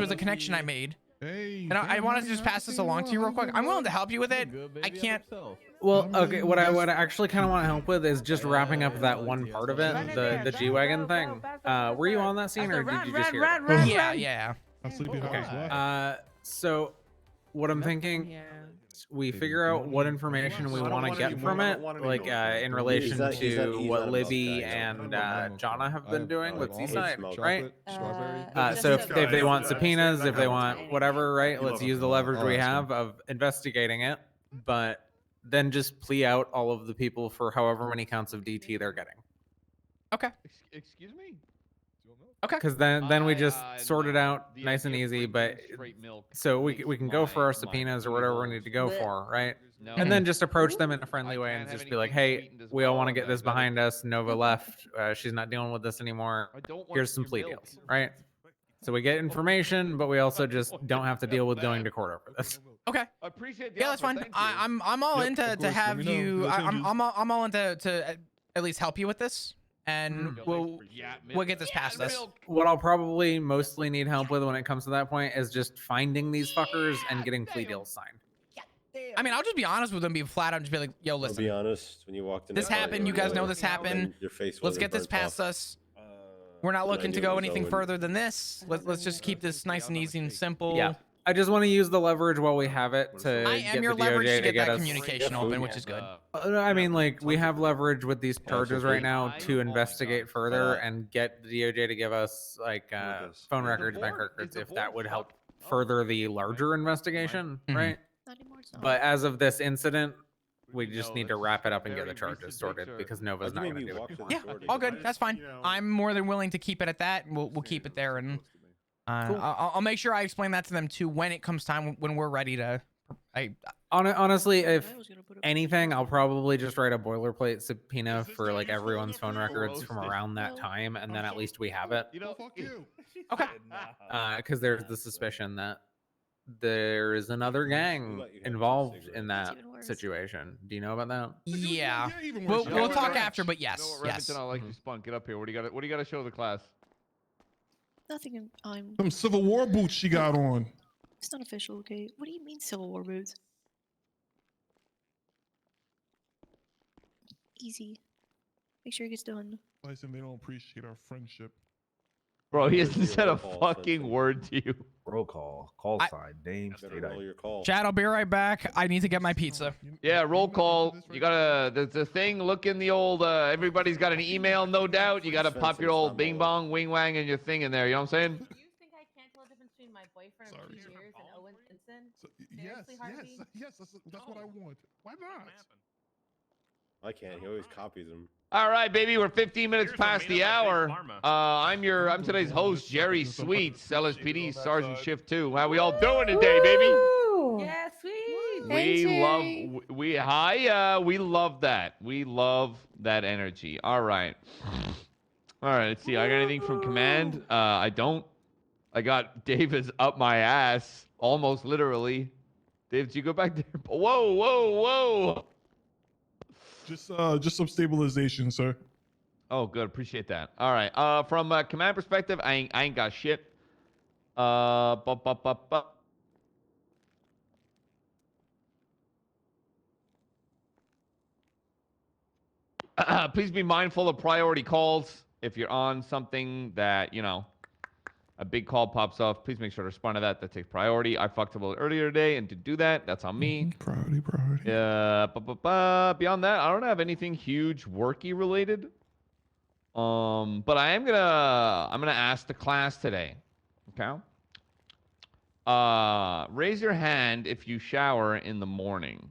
was a connection I made. Hey, And I wanted to just pass this along to you real quick. I'm willing to help you with it. I can't. Well, okay. What I actually kind of want to help with is just wrapping up that one part of it, the G-Wagon thing. Were you on that scene, or did you just hear it? Yeah. I'll sleep in Okay. his wife. So what I'm thinking, we figure out what information we want to get from it, like in relation to what Libby and Jonna have been doing with Seaside, right? So if they want subpoenas, if they want whatever, right? Let's use the leverage we have of investigating it, but then just plea out all of the people for however many counts of DT they're getting. Okay. Excuse me? Okay. Because then we just sort it out nice and easy, but so we can go for our subpoenas or whatever we need to go for, right? And then just approach them in a friendly way and just be like, hey, we all want to get this behind us. Nova left. She's not dealing with this anymore. Here's some plea deals, right? So we get information, but we also just don't have to deal with going to court over this. Okay. I appreciate the Yeah, that's fine. I'm all in to have you. I'm all in to at least help you with this, and we'll get this past us. What I'll probably mostly need help with when it comes to that point is just finding these fuckers and getting plea deals signed. I mean, I'll just be honest with them, be flat out, and just be like, yo, listen. I'll be honest. When you walked in, this happened. You guys know this happened. Your face Let's get this past us. We're not looking to go anything further than this. Let's just keep this nice and easy and simple. Yeah. I just want to use the leverage while we have it to I am your leverage to get that communication open, which is good. I mean, like, we have leverage with these charges right now to investigate further and get the DOJ to give us like phone records, bank records, if that would help further the larger investigation, right? But as of this incident, we just need to wrap it up and get the charges sorted because Nova's not going to do it. Yeah, all good. That's fine. I'm more than willing to keep it at that. We'll keep it there, and I'll make sure I explain that to them too when it comes time when we're ready to. Honestly, if anything, I'll probably just write a boilerplate subpoena for like everyone's phone records from around that time, and then at least we have it. Okay. Because there's the suspicion that there is another gang involved in that situation. Do you know about that? Yeah. We'll talk after, but yes. Remington, I like you spun. Get up here. What do you got to show the class? Nothing. I'm. Some Civil War boots she got on. It's not official, okay? What do you mean Civil War boots? Easy. Make sure it gets done. I said they don't appreciate our friendship. Bro, he hasn't said a fucking word to you. Roll call. Call sign. Name. State ID. Chad, I'll be right back. I need to get my pizza. Yeah, roll call. You gotta, the thing, look in the old, everybody's got an email, no doubt. You gotta pop your old bing bong, wing wang, and your thing in there. You know what I'm saying? Do you think I can't tell the difference between my boyfriend of 2 years and Owen Vincent? Yes, that's what I want. Why not? I can't. He always copies them. All right, baby, we're 15 minutes past the hour. I'm today's host, Jerry Sweets, LSPD Sergeant Shift 2. How we all doing today, baby? Yeah, sweet. We love that. We love that energy. All right. All right, let's see. I got anything from command? I don't. I got David's up my ass, almost literally. Dave, did you go back there? Whoa, whoa, whoa. Just some stabilization, sir. Oh, good. Appreciate that. All right. From a command perspective, I ain't got shit. Please be mindful of priority calls. If you're on something that, you know, a big call pops off, please make sure to respond to that. That takes priority. I fucked up a little earlier today, and to do that, that's on me. Priority. Beyond that, I don't have anything huge worky related. But I'm gonna ask the class today. Okay. Raise your hand if you shower in the morning.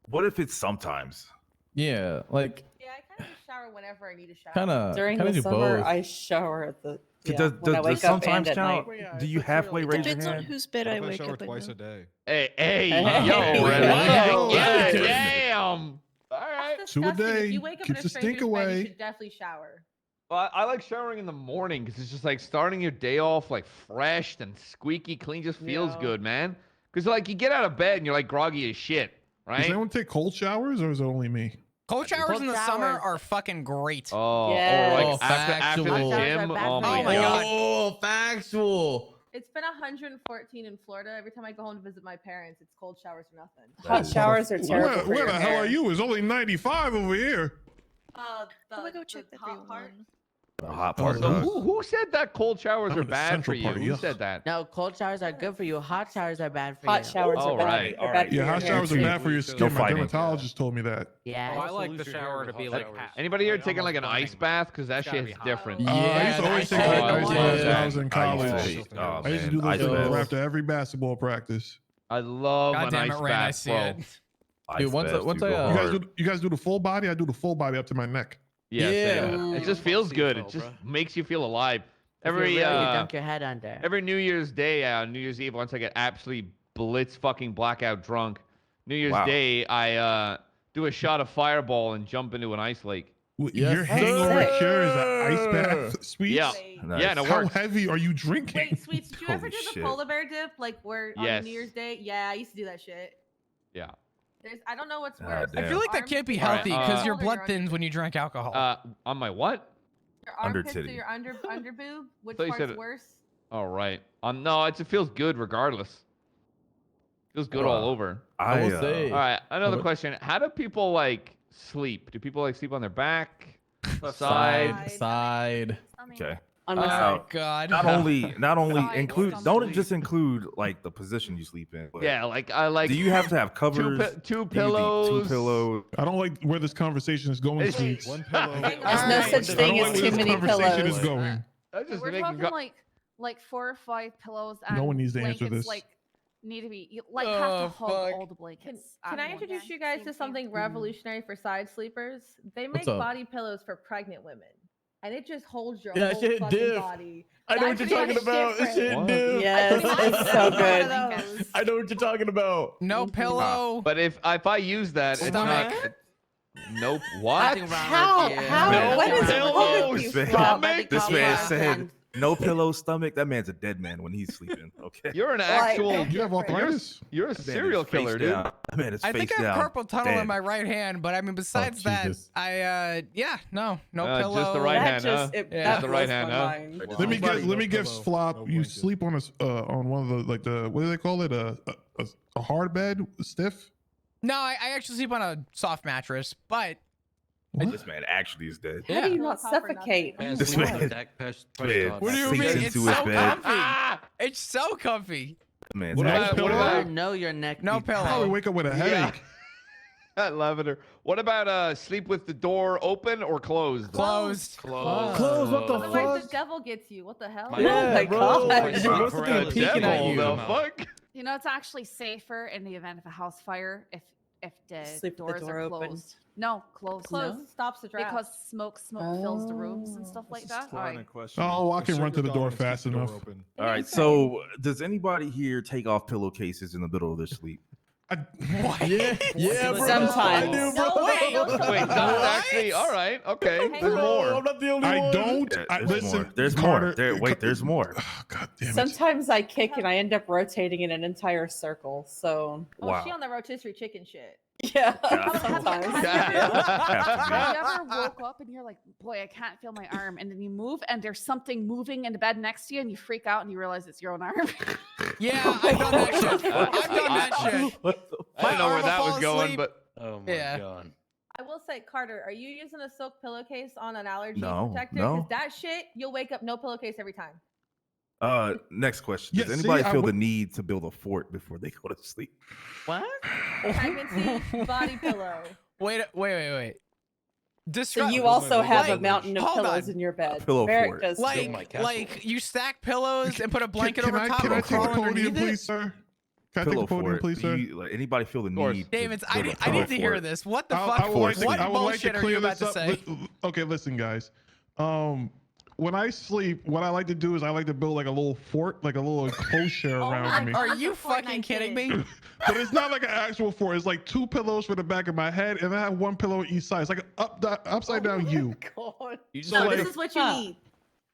What if it's sometimes? Yeah, like. Yeah, I kind of shower whenever I need to shower. Kinda the summer, both. I shower at the. Does when I wake up sometimes and count? Night. Do you halfway raise your Depends on hand? whose bed I wake shower up twice in. a day. Hey, Hey. yo, Wow. yeah, damn. All right. That's Two a disgusting. day. If you wake up Keeps in the a stranger's stink bed, away. you should definitely shower. Well, I like showering in the morning because it's just like starting your day off like fresh and squeaky clean. Just feels good, man. Because like you get out of bed and you're like groggy as shit, Does right? anyone take cold showers, or is it only me? Cold showers Cold in the summer showers. are fucking great. Oh, Yes. or Oh, like after the factual. gym. Oh my Oh my God. Oh, factual. It's been 114 in Florida. Every time I go home to visit my parents, it's cold showers or nothing. Hot showers are terrible. Where the hell are you? It's only 95 over here. I'm gonna go check that for you. The hot Oh, part. so does. Who said that cold showers I'm are in the bad for central you? part, Who yuck. said that? No, cold showers are good for you. Hot showers are bad for Hot you. showers All are bad. right, They're bad for Yeah, your hot hair, showers are too. bad for your No skin. My fighting. dermatologist told me that. Yeah. Oh, I like the shower to be like. Anybody here taking like an ice bath? Because that It's gotta shit's be hot. different. I used to always take Oh, like I ice love baths when that. I was in college. I used to I used to do those ice things baths. after every basketball practice. I love God an damn it, ice Rain, I bath, see bro. it. Ice once baths I do go uh, hard. You guys do the full body? I do the full body up to my neck. Yeah, Yeah. same. It just feels good. It just makes you feel alive. Every Every you dunk your head under. every New Year's Day, New Year's Eve, once I get absolutely blitz fucking blackout drunk, New Year's Wow. Day, I do a shot of Fireball and jump into an ice lake. Yes, Your hangover sir. cure is an ice bath, Sweets? Yeah, Nice. yeah, and it How works. heavy are you drinking? Wait, Sweets, did you ever Holy do the shit. polar bear dip? Like where Yes. on New Year's Day? Yeah, I used to do that shit. Yeah. I don't know what's God worse. damn. I feel like that Arm can't be pits or healthy because your shoulder, blood under- thins when you drink alcohol. On my what? Your Under armpits or titty. your under boob? Which Thought you part's said it- worse? All right. No, it feels good regardless. Feels good all over. I will say. All right, another Okay. question. How do people like sleep? Do people like sleep on their back, Side. Side. Okay. On Oh my my side. God. Not only Side include or don't something. just include like the position you sleep in. But Yeah, like I like. do you have to have two, covers? two Do you need pillows? 2 pillows. I don't like where this conversation is going, It's- Sweets. One pillow. There's There's no Alright. such I don't thing like as where too this many conversation pillows. is going. That's just We're making talking like 4 or 5 pillows and No one needs to answer blankets, this. like need to be you, like have Oh, to hug fuck. all the blankets. Can I at introduce once. you guys to something revolutionary for side sleepers? They make What's up? body pillows for pregnant women, and it just holds your Yeah, whole shit fucking diff. body. I know what That you're shit talking is about. This shit, different. dude. Yes, it's so good. I know what you're talking about. No pillow. But if I use that, it's Stomach. not. Nope. What? Nothing wrong How? with you. How? No What is pillows. wrong with you, This Rob? man, this man Stomach. said no pillow stomach. That man's a dead man when he's sleeping. Okay. You're an Like- actual. You have arthritis? You're a That man serial is face killer, dude. down. That man is I think face I have down, carpal tunnel dead. in my right hand, but I mean, besides that, Jesus. yeah, no pillow. Just the right That hand, just, huh? it, Yeah. that Just the right blows hand, my huh? mind. Let me guess. Let me No guess. pillow, Flop. no You blanket. sleep on on one of the what do they call it? A hard bed, stiff. No, I actually sleep on a soft mattress, but This man actually is dead. How do you not Pillow top or suffocate? nothing. This man, man what do you sinks mean? into It's his so bed. comfy. Ah! It's so comfy. That man's What about actually pillow? dead. I know your neck. No be pillow. I probably wake up with a headache. Lavender. What about sleep with the door open or closed? Closed. Close. What the Otherwise, fuck? the devil gets you. What the hell? Yeah, my bro. God. Like, what's the thing The with peeking devil, at you? the fuck? You know, it's actually safer in the event of a house fire if the Sleep with the doors door are open. closed. No, closed. Closed stops the draft. Because smoke fills the rooms and stuff like that. Oh, I can run to the door fast enough. All right. So, does anybody here take off pillowcases in the middle of their sleep? What? Yeah, bro. Sometimes. I do, bro. No, Wait, no, Wait, no. that's actually all right. Okay, Hang there's on. more. I'm not the only one. I don't. Yeah, I, there's listen, more. There's Carter, more. Wait, there's more. Oh, God damn it. Sometimes I kick and I end up rotating in an entire circle. So Oh, Wow. she on the rotisserie chicken shit. yeah, Yeah. sometimes. Have you ever woke up and you're like, boy, I can't feel my arm, and then you move and there's something moving in the bed next to you, and you freak out and you realize it's your own arm. Yeah, I've done that shit. I've done that shit. I don't know arm where will that was fall going, asleep. but Oh my Yeah. god. I will say, Carter, are you using a silk pillowcase on an allergy No, protector? no. Because that shit, you'll wake up no pillowcase every time. Next question. Yeah, Does see, anybody I feel the would- need to build a fort before they go to sleep? What? Pregnancy body pillow. Wait. So Describe. you also have a Like, mountain of hold pillows on. in your bed. A pillow Barrett fort. does my like castle. you stack pillows and put a blanket Can over top can I and take the crawl podium, underneath please, it. sir? Can I Pillow take the podium, fort. please, Do sir? you, like, anybody feel the course. need? to David, I build a need pillow to hear fort? this. What the I fuck? would like to- What I would like to bullshit are clear you about this to up. say? Okay, listen, guys. When I sleep, what I like to do is I like to build like a little fort, like a little enclosure around me. Are you fucking kidding me? But it's not like an actual fort. It's like 2 pillows for the back of my head, and I have 1 pillow each side. It's like an upside down U. You So, No, like- this is what you need.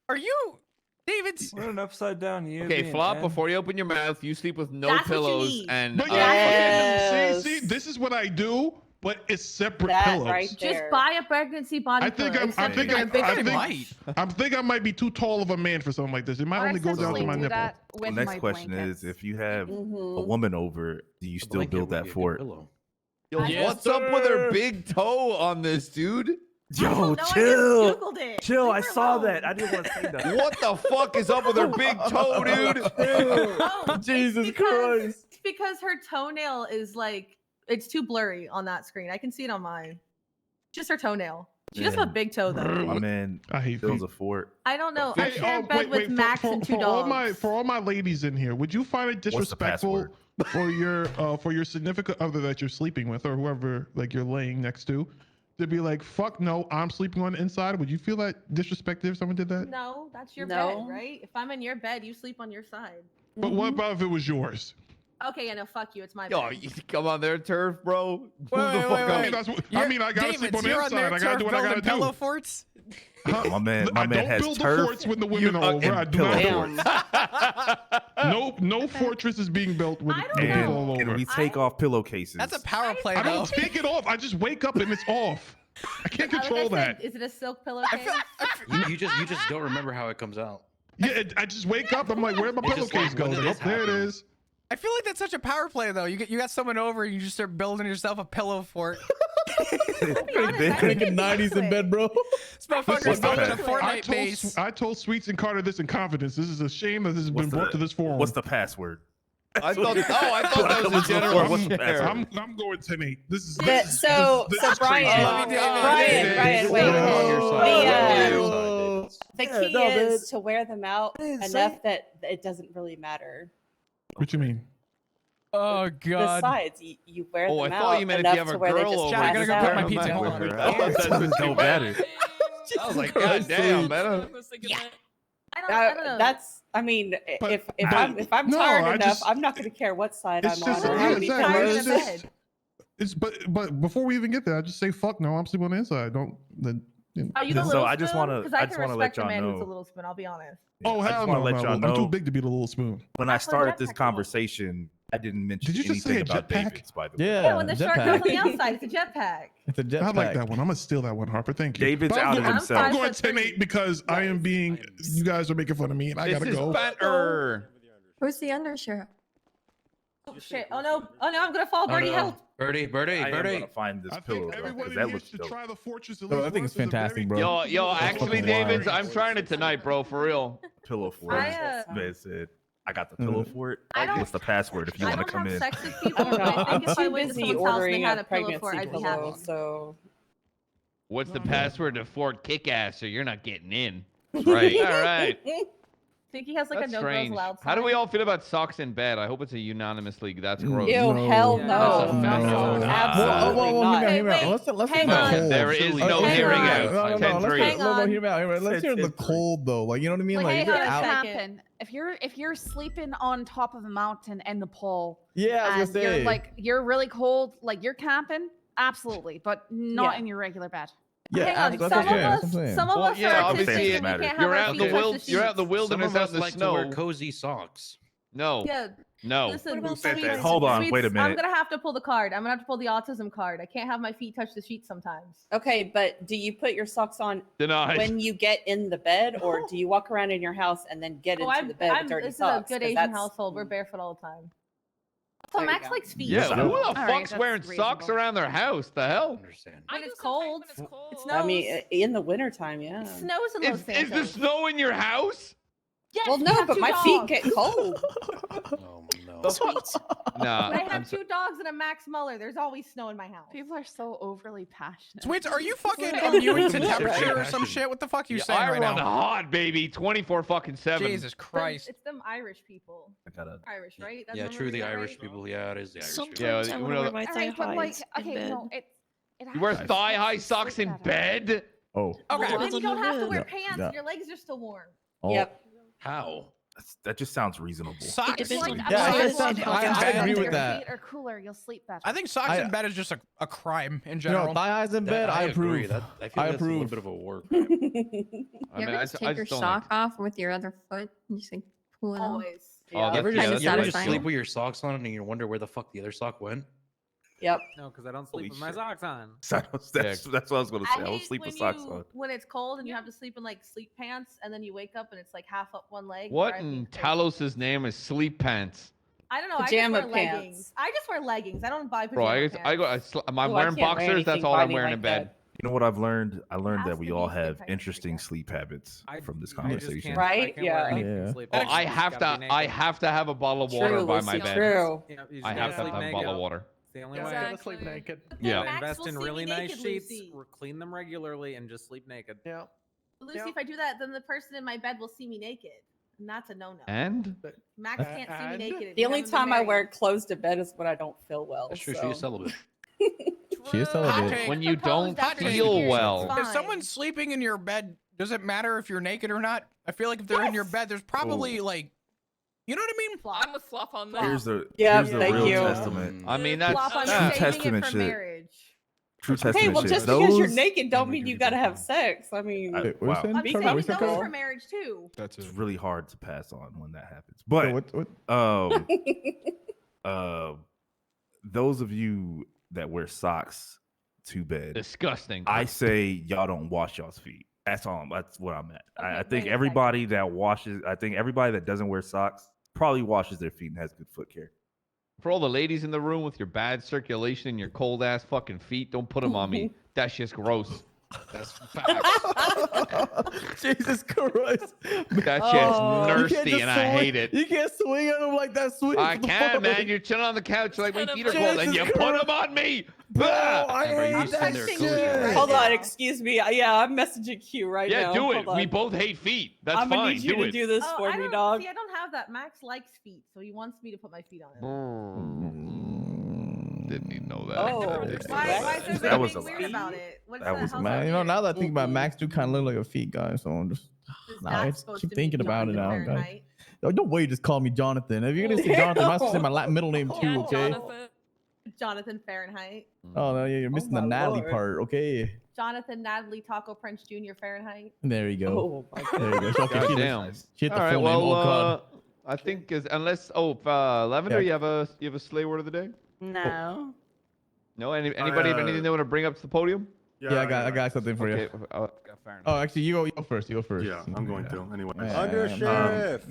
Are you, David's? What an upside down you. okay, Flop. Before you open your mouth, you sleep with no That's what you pillows need. and. But Yes. see, this is what I do. but it's separate That pillows. right Just there. buy a pregnancy body I think pillow. I might be too tall of a man for something like this. It might only go down to my nipple. The next question is, if you have a woman over, do you still build that fort? Yo, what's up with her big toe on this, dude? Yo, chill. Chill, I saw that. I didn't want to say that. What the fuck is up with her big toe, dude? Jesus Christ. It's because her toenail is like, it's too blurry on that screen. I can see it on mine. Just her toenail. She does have a big toe though. My man, I hate builds a fort. I don't know. I share a bed with Max and two dogs. For all my ladies in here, would you find it disrespectful for your significant other that you're sleeping with or whoever like you're laying next to be like, fuck no, I'm sleeping on the inside? Would you feel that disrespected if someone did that? No, that's your bed, right? If I'm in your bed, you sleep on your side. But what about if it was yours? Okay, yeah, no, fuck you. It's my Yo, bed. you come on their turf, bro. Move the fuck up. I gotta sleep on the inside. I gotta do what I gotta do. Pillow forts? My man I has don't build turf. the forts when the women are over. I do not. No fortress is being built with people all over. And we take off pillowcases. That's a power play, I though. don't take it off. I just wake up and it's off. I can't control that. Is it a silk pillowcase? You just don't remember how it comes out. Yeah, I just wake up. I'm like, where'd my pillowcase go? Oh, there it is. I feel like that's such a power play, though. You got someone over and you just start building yourself a pillow fort. Making 90s in bed, bro. This motherfucker's building a Fortnite base. I told Sweets and Carter this in confidence. This is a shame that this has been brought to this forum. What's the password? I thought that was a general. I'm going 10-8. This is So Brian, wait. The key is to wear them out enough that it doesn't really matter. What you mean? Oh God! Besides, you wear them out. I thought you meant if you have a girl over. I gotta go put my pizza. Hold on. No better. I was like, God damn, man. Yeah. I don't know. That's. I mean, if I'm tired enough, I'm not going to care what side I'm on or how many pillows. But before we even get there, I just say fuck no. I'm sleeping on the inside. Don't then. Are you the little I just spoon? want to. Because I I just can want to let respect a y'all man who's a know. little spoon. I'll be honest. Oh I hell just no! want to let y'all know. I'm too big to be the little spoon. When I started this conversation, I didn't mention Did you just say anything a about jetpack? David's. By the way, Yeah, when the shark goes on the outside, it's a jetpack. It's a jetpack. I like that one. I'm gonna steal that one, Harper. Thank you. David's But out of I'm himself. going 10-8 because I am being. You guys are making fun of me, and I gotta go. Better. Who's the undersheriff? Oh shit! Oh no! Oh no! I'm gonna fall. Birdie, help! Birdie. I am gonna find this pillow because that looks dope. Try the fortress. I think it's fantastic, bro. Yo, actually, David, I'm trying it tonight, bro, for real. Pillow fort. Man said, I got the pillow fort. What's the password if you want to come in? I don't have sex with people, but I think if I went to someone's house and they had a pillow fort, I'd be happy. So. What's the password to Fort Kickass so you're not getting in? Right. All right. Think he has like That's a no girls strange. allowed. How do we all feel about socks in bed? I hope it's a unanimous league. That's gross. Ew, hell no. No. Absolutely not. Hear me out. Let's hear the cold. There is no Hang hearing on. out. No, hear me out. Let's hear the 10-3. cold though. Like, you know what I mean? Like, Like, hey, you're how out. does happen? If you're sleeping on top of a mountain and the pole, Yeah, I was and gonna say. you're like you're really cold, like you're camping, absolutely, but not in your regular bed. Yeah, Hang on, that's some what I'm of us, saying. some of us yeah, are obviously autistic it and we matters. can't have You're our out in feet the touch the you're out in the sheets. wilderness Some of out us in the like to snow. wear cozy socks. No. Yeah. No. Listen, What about Sweets, that? Hold on, Sweets, wait a I'm minute. gonna have to pull the card. I'm gonna have to pull the autism card. I can't have my feet touch the sheets sometimes. Okay, but do you put your socks on Denied. when you get in the bed, or do you walk around in your house and then get into the bed with dirty This is socks? a good 'Cause Asian that's- household. We're barefoot all the time. So There you Max go. likes feet. Yeah, who the All right, fuck's that's wearing socks reasonable. around their house? The hell? Understand. When it's cold. It snows. I mean, in the wintertime, yeah. It snows in Los Is the Santos. snow in your house? Yes, Well, we no, have but two my dogs. feet get cold. Oh, no. Nah. But I have two dogs and a Max Muller. There's always snow in my house. People are so overly passionate. Sweets, are you fucking immune to temperature or some shit? What the fuck are you saying I right run now? hot, baby. 24/7. Jesus Christ. It's them Irish people. Irish, right? That's Yeah, what true. we're The saying, Irish right? people. Yeah, it is the Irish people. Sometimes I you want to know- wear my All thigh right, but like, highs in okay, bed. no, it You wear happens. thigh-high You socks sleep in better. bed? Oh. Okay. Well, then you Depends don't on have the to wear bed. pants. Yeah. Your legs are still warm. Oh. Yep. How? That just sounds reasonable. Socks. It depends on Like, the Yeah, I size guess of sounds- the I outfit. agree with Your that. feet are cooler. You'll sleep better. I think socks in bed is just a crime in You general. know, thigh highs in bed, I agree. approve. That, I feel I that's a little approve. bit of a work. You I ever mean, just I take your just don't sock off with your other foot and just like pull it off? Always. Oh, You ever Kinda just, you ever just satisfying. sleep with your socks on and you wonder where the fuck the other sock went? Yep. No, because I don't sleep Holy with my shit. socks on. That's what I was gonna say. I don't hate sleep when with socks on. when it's cold and you have to sleep in like sleep pants, and then you wake up and it's like half up one leg. What drives me in crazy. Talos' name is sleep pants? I don't know. Pajama I just wear pants. leggings. I just wear leggings. I don't buy Bro, pajama pants. I'm wearing I can't wear boxers. That's anything all I'm binding wearing like in bed. that. You know what I've learned? I learned has that we to all be sleep have pants, interesting sleep habits from this I just conversation. can't, Right? I can't Yeah. wear anything Yeah. sleep. Oh, It's I just have gotta to. be I naked. have to have a bottle of water True, by my Lucy, bed. true. Yeah, you just I gotta have to sleep have a bottle of naked. water. It's the only way. Gotta sleep naked. Yeah. Max Invest will in see me really nice naked, sheets. Lucy. Clean them regularly and just sleep naked. Yeah. Lucy, Yeah. if I do that, then the person in my bed will see me naked, and that's a no-no. And Max can't see me And? naked. if The you only haven't been time I wear married. clothes to bed is when I don't feel well. That's true. so. She's celibate. She is Hot celibate. take. when you don't Proposed after feel years, well, it's If fine. someone's sleeping in your bed, does it matter if you're naked or not? I feel like if they're in your bed, there's probably like, you know what I mean? I'm with Fluff on that. Here's the Yeah, here's the thank real you. testament. I mean that's Flop, I'm True saving testament it for shit. marriage. True Hey, testament well, shit. just because you're Those- naked don't mean you gotta have sex. I mean, Wait, wow. saying? I'm Be saving comfortable. those for marriage too. That's It's it. really hard to pass on when that happens. But What? those of you that wear socks to bed, disgusting. I say y'all don't wash y'all's feet. That's all. That's what I'm at. Okay, I wait think a everybody that washes, I think everybody that doesn't wear socks probably washes their feet and has good foot care. For all the ladies in the room with your bad circulation and your cold ass fucking feet, don't put them on me. That shit's gross. That's facts. Jesus Christ. That Oh. shit's You can't nasty just and I swing- hate it. You can't swing at them like that. Swing. I can, man. You're chilling on the couch like my feet are cold, and you Jesus put Christ. them on me. Bro, Bah! I Bro, you hate sitting that there shit. cool with your hold Yeah. on, excuse me. Yeah, I'm messaging Q right Yeah, now. do it. Hold on. We both hate feet. That's I'm gonna fine. need you Do to it. do this for I me, don't dog. see. I don't have that. Max likes feet, so he wants me to put my feet on him. Didn't even know that. Oh, Why is there That was something a weird lie. about it? What's That that? was a How's lie. that Man, you know, weird? now that I think about it, Mm-mm. Max do kind of look like a feet guy, so I'm just. Is Nah, that I just supposed keep to thinking mean about it Jonathan now, guys. Fahrenheit? Yo, don't wait, just call me Jonathan. If you're gonna say Jonathan, I have to say my middle name too, Yeah, okay? Jonathan. Jonathan Fahrenheit. Oh no, you're missing the my Natalie Lord. part, okay? Jonathan Natalie Taco Prince Jr. Fahrenheit. There you go. Oh my There you go. Okay, God damn. she hit the All right. full name. Well, Oh god. I think unless Lavender, Yeah. you have a slay word of the day? Oh. No. No. Anybody have anything they want to bring up to the podium? Yeah, I got something for you. Okay. Fair enough. Oh, actually, you go first. You go first. Yeah, I'm going to. Anyway. Undersheriff.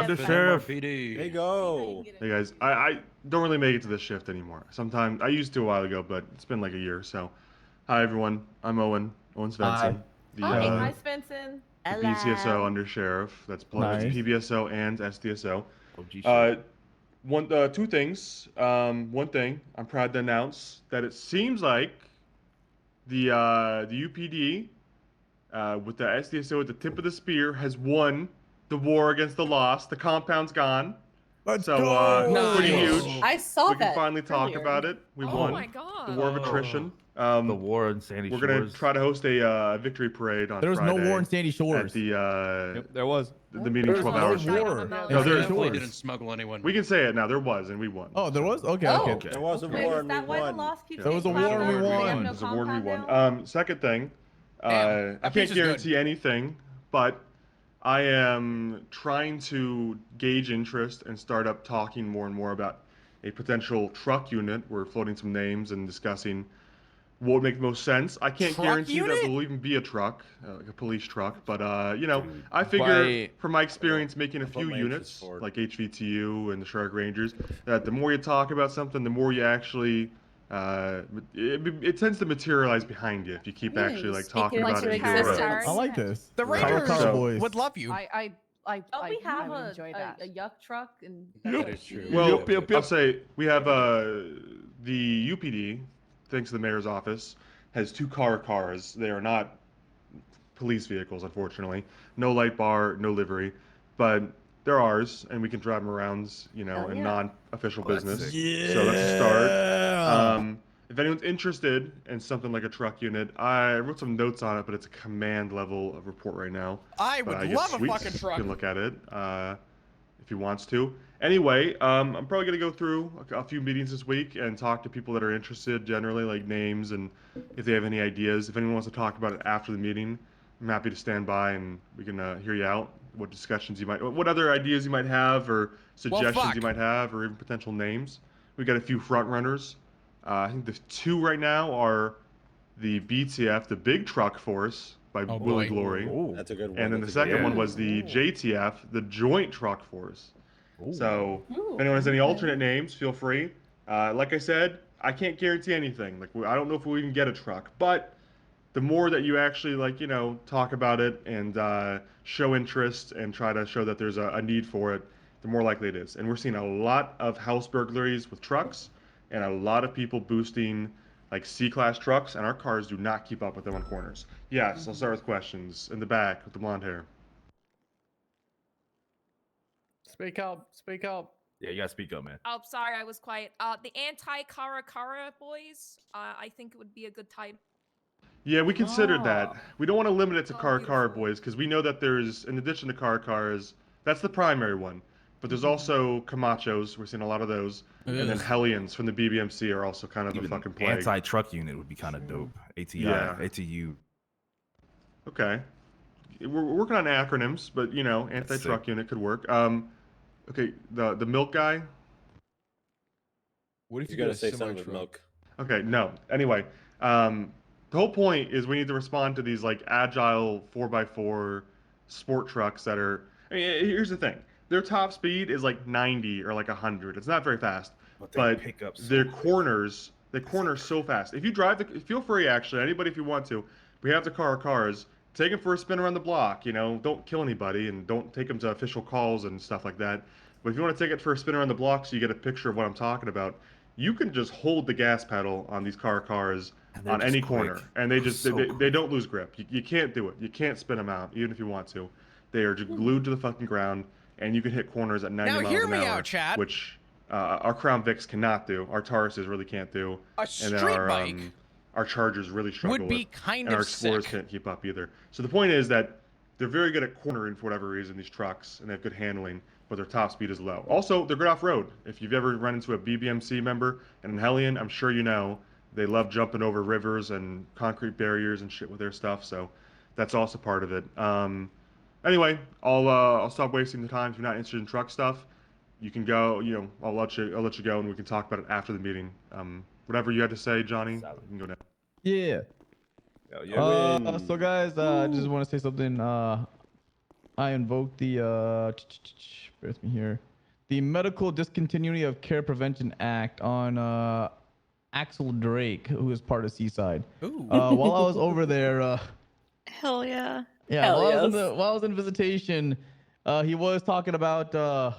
Undersheriff. There you PD. go. Hey guys, I don't really make it to this shift anymore. Sometimes I used to a while ago, but it's been like a year. So, hi everyone. I'm Owen Svensson, the Hi, Svensson. PCSO under sheriff. That's Nice. PBSO and SDSO. OG Two things. One thing I'm proud to announce that it seems like the UPD with the SDSO at the tip of the spear has won the war against the lost. The compound's gone. Let's So go. pretty Nice. huge. I saw We that. can finally talk earlier. about it. We Oh won my god. the war of attrition. the war in Sandy We're Shores. gonna try to host a victory parade on There was Friday no war in Sandy at Shores. the There was. the meeting There was 12 no hours. war. No, They there definitely was. didn't smuggle anyone. We can say it now. There was, and we won. Oh, there was? Okay, Oh. okay. There was a Wait, war is and that we why the won. lost keeps There was a getting war and we clapped out? They have won. no There's a war and we compound won. now? Second thing, Damn, I that can't piece is good. guarantee anything, but I am trying to gauge interest and start up talking more and more about a potential truck unit. We're floating some names and discussing what would make most sense. I can't Truck guarantee unit? that there will even be a truck, like a police truck, but you know, Dude, I figure by- from my experience making a I'll put few my interest units, forward. like HVTU and the Shark Rangers, that the more you talk about something, the more you actually it tends to materialize behind you if you keep Yeah, actually you like speak talking it about into it. and doing it. existence. I like this. The Right. Rangers So- boys. would love you. Don't we have would a enjoy that. yuck truck? And That is true. Well, Yep, yep, I'll yep. say we have the UPD, thanks to the mayor's office, has 2 cars. They are not police vehicles, unfortunately. No light bar, no livery, but they're ours, and we can drive them around, you know, Hell in yeah. non-official Oh, that's business. sick. So that's a start. If anyone's interested in something like a truck unit, I wrote some notes on it, but it's a command level of report right now. I But would guess love a Sweets fucking truck. can look at it if he wants to. Anyway, I'm probably gonna go through a few meetings this week and talk to people that are interested, generally like names and if they have any ideas. If anyone wants to talk about it after the meeting, I'm happy to stand by and we can hear you out. What discussions you might, what other ideas you might have, or suggestions fuck. you might have, or even potential names. We got a few front runners. I think the 2 right now are the BTF, the Big Truck Force by Willie Glory. That's a good one. And then the second one was the JTF, the Joint Truck Force. So if anyone has any alternate names, feel free. Like I said, I can't guarantee anything. Like I don't know if we'll even get a truck, but the more that you actually talk about it and show interest and try to show that there's a need for it, the more likely it is. And we're seeing a lot of house burglaries with trucks and a lot of people boosting like C-class trucks, and our cars do not keep up with them on corners. Yes, I'll start with questions. In the back with the blonde hair. Speak up. Speak up. Yeah, you gotta speak up, man. Oh, sorry, I was quiet. The anti-Kara boys, I think it would be a good time. Yeah, we considered that. We don't want to limit it to Car boys because we know that there's, in addition to cars, that's the primary one. But there's also Camachos. We're seeing a lot of those. And then Hellions from the BBMC are also kind of a fucking plague. Anti-truck unit would be kind of dope. ATU. Okay. We're working on acronyms, but anti-truck unit could work. Okay, the milk guy. What if you gotta say something with milk? Okay, no. Anyway, the whole point is we need to respond to these like agile 4x4 sport trucks that are. I mean, here's the thing: their top speed is like 90 or like 100. It's not very fast, but their corners, they corner so fast. If you drive feel free actually, anybody if you want to. We have the cars. Take them for a spin around the block. Don't kill anybody and don't take them to official calls and stuff like that. But if you want to take it for a spin around the block so you get a picture of what I'm talking about, you can just hold the gas pedal on these cars on any corner, and they don't lose grip. You can't do it. You can't spin them out even if you want to. They are just glued to the fucking ground, and you can hit corners at 90 miles an hour. Now hear me out, Chad. Which our Crown Vics cannot do. Our Tauruses really can't do. A street bike. Our Chargers really struggle would be with, kind and of our Explorers sick. can't keep up either. So the point is that they're very good at cornering for whatever reason, these trucks, and they have good handling, but their top speed is low. Also, they're good off-road. If you've ever run into a BBMC member and an Hellion, I'm sure you know, they love jumping over rivers and concrete barriers and shit with their stuff, so that's also part of it. Anyway, I'll stop wasting the time. If you're not interested in truck stuff, you can go, I'll let you go and we can talk about it after the meeting. Whatever you had to say, Johnny, you can go now. Yeah. So guys, I just want to say something. I invoke the bear with me here, the Medical Discontinuity of Care Prevention Act on Axel Drake, who is part of Seaside. Ooh. While I was over there, Hell yeah. yeah, while I was in visitation, he was talking about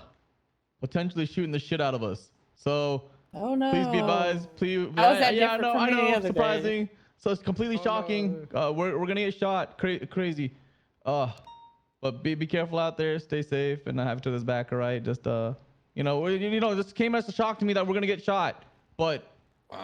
potentially shooting the shit out of us. So Oh no. please be advised. Please. How is that yeah, different I from any know. other day? Surprising. So it's completely shocking. We're gonna get shot. Crazy. But be careful out there. Stay safe and not have each other's back. All right. Just this came as a shock to me that we're gonna get shot. But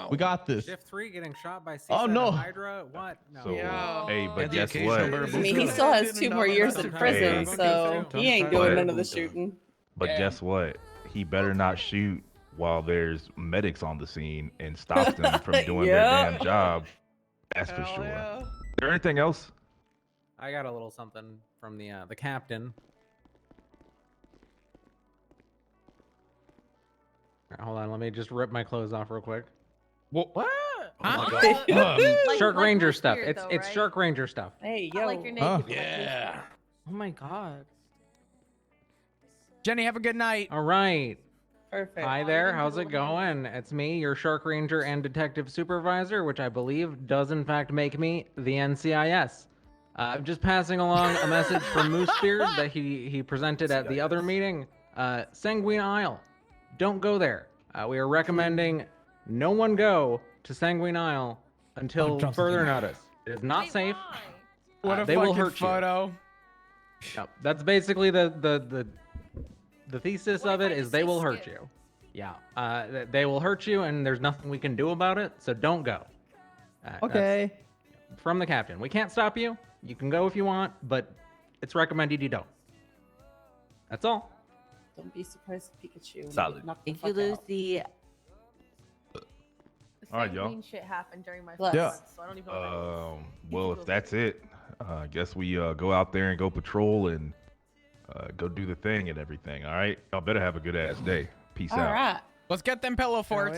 we got this. Shift 3 getting shot by Oh, no. Hydra? What? No. So, Yeah. hey, but And the guess occasional what? I mean, he still has 2 more years in prison, so he ain't doing none of the shooting. But guess what? He better not shoot while there's medics on the scene and stops them from doing their damn job. That's for sure. Is there anything else? I got a little something from the captain. All right, hold on, let me just rip my clothes off real quick. What? Shark like Ranger more stuff. spirit, It's though, it's right? Shark Ranger stuff. Hey, I yo. like your naked. Yeah. Oh my god. Jenny, have a good night. All right. Perfect. Hi there, how's it going? It's me, your Shark Ranger and Detective Supervisor, which I believe does in fact make me the NCIS. I'm just passing along a message from Moosebeard that he presented at the other meeting. Sanguine Isle. Don't go there. We are recommending no one go to Sanguine Isle until further notice. It is not safe. What a They will fucking hurt you. photo. Yep, that's basically the thesis of it is they will hurt you. Yeah, they will hurt you, and there's nothing we can do about it. So don't go. Okay. That's from the captain. We can't stop you. You can go if you want, but it's recommended you don't. That's all. Don't be surprised if Pikachu. Solid. If you lose the All right, y'all. Same shit happened during my Yeah. first month, so I don't even know. Well, if that's it, I guess we go out there and go patrol and go do the thing and everything. All right, y'all better have a good ass day. Peace All out. right. Let's get them pillow forts.